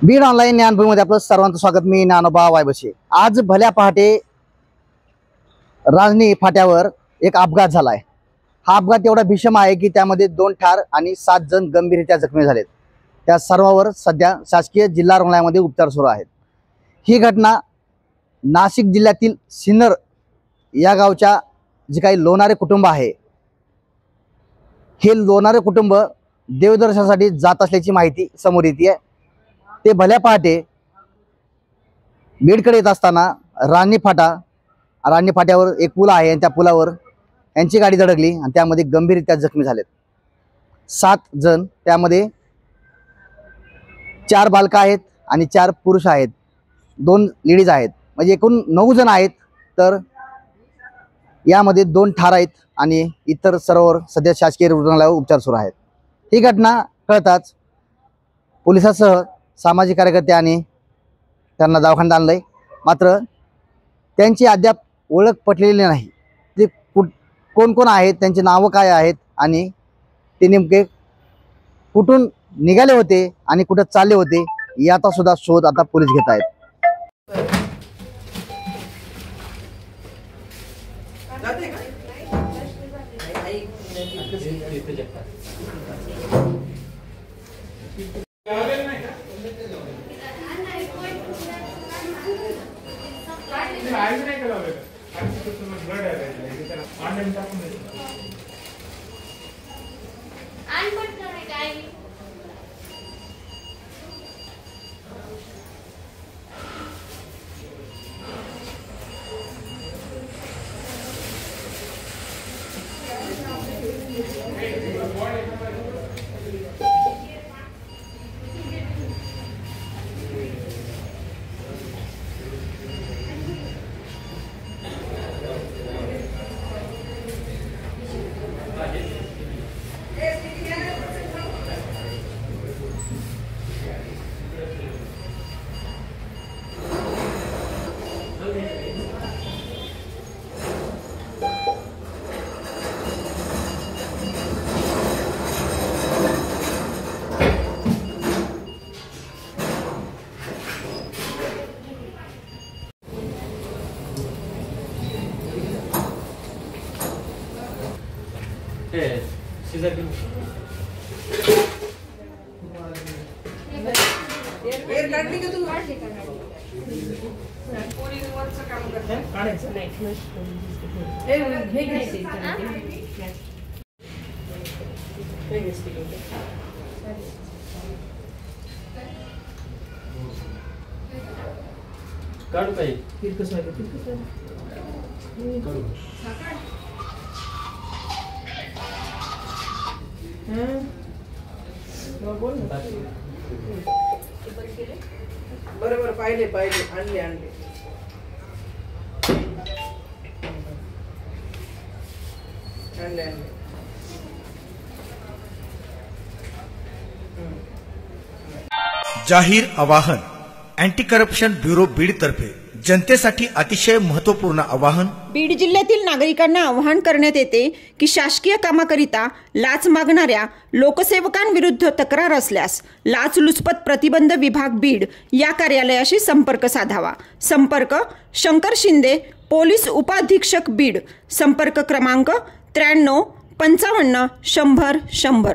Beed online ज्ञानभूमीमध्ये आपलं सर्वांचं स्वागत। मी ज्ञानोबा वायबशे। आज भल्या पहाटे राजनी फाट्यावर एक अपघात झालाय। हा अपघात एवढा भीषण आहे की त्यामध्ये 2 ठार आणि 7 जण गंभीररित्या जखमी झालेत। त्या सर्वांवर सध्या शासकीय जिल्हा रुग्णालयामध्ये उपचार सुरू आहेत। ही घटना नाशिक जिल्ह्यातील सिन्नर या गावच्या जे काही लोणारे कुटुंब आहे, हे लोणारे कुटुंब देवदर्शनासाठी जात असल्याची माहिती समोर येते। ते भल्या पहाटे बीडकडे येत असताना राणी फाट्यावर एक पूल आहे आणि त्या पुलावर यांची गाडी धडकली आणि त्यामध्ये गंभीररित्या जखमी झालेत 7 जण। त्यामध्ये 4 बालक आहेत आणि 4 पुरुष आहेत, 2 लेडीज आहेत, म्हणजे एकूण 9 जण आहेत। तर यामध्ये 2 ठार आहेत आणि इतर सर्व सध्या शासकीय रुग्णालयावर उपचार सुरू आहेत। ही घटना कळताच पोलिसांसह सामाजिक कार्यकर्त्यांनी त्यांना दवाखान्यात आणलंय, मात्र त्यांची अद्याप ओळख पटलेली नाही। ते कोण कोण आहेत, त्यांची नावं काय आहेत आणि ते नेमके कुठून निघाले होते आणि कुठे चालले होते याचा सुद्धा शोध आता पोलीस घेत आहेत। काढू काही बरोबर पाहिले आणले आणले जाहीर आवाहन अँटी करप्शन ब्युरो बीड तर्फे जनतेसाठी अतिशय महत्त्वपूर्ण आवाहन। बीड जिल्ह्यातील नागरिकांना आवाहन करण्यात येते की शासकीय कामाकरिता लाच मागणाऱ्या लोकसेवकांविरुद्ध तक्रार असल्यास लाचलुचपत प्रतिबंध विभाग बीड या कार्यालयाशी संपर्क साधावा। संपर्क शंकर शिंदे, पोलीस उपाधीक्षक बीड। संपर्क क्रमांक 93 55 100 100।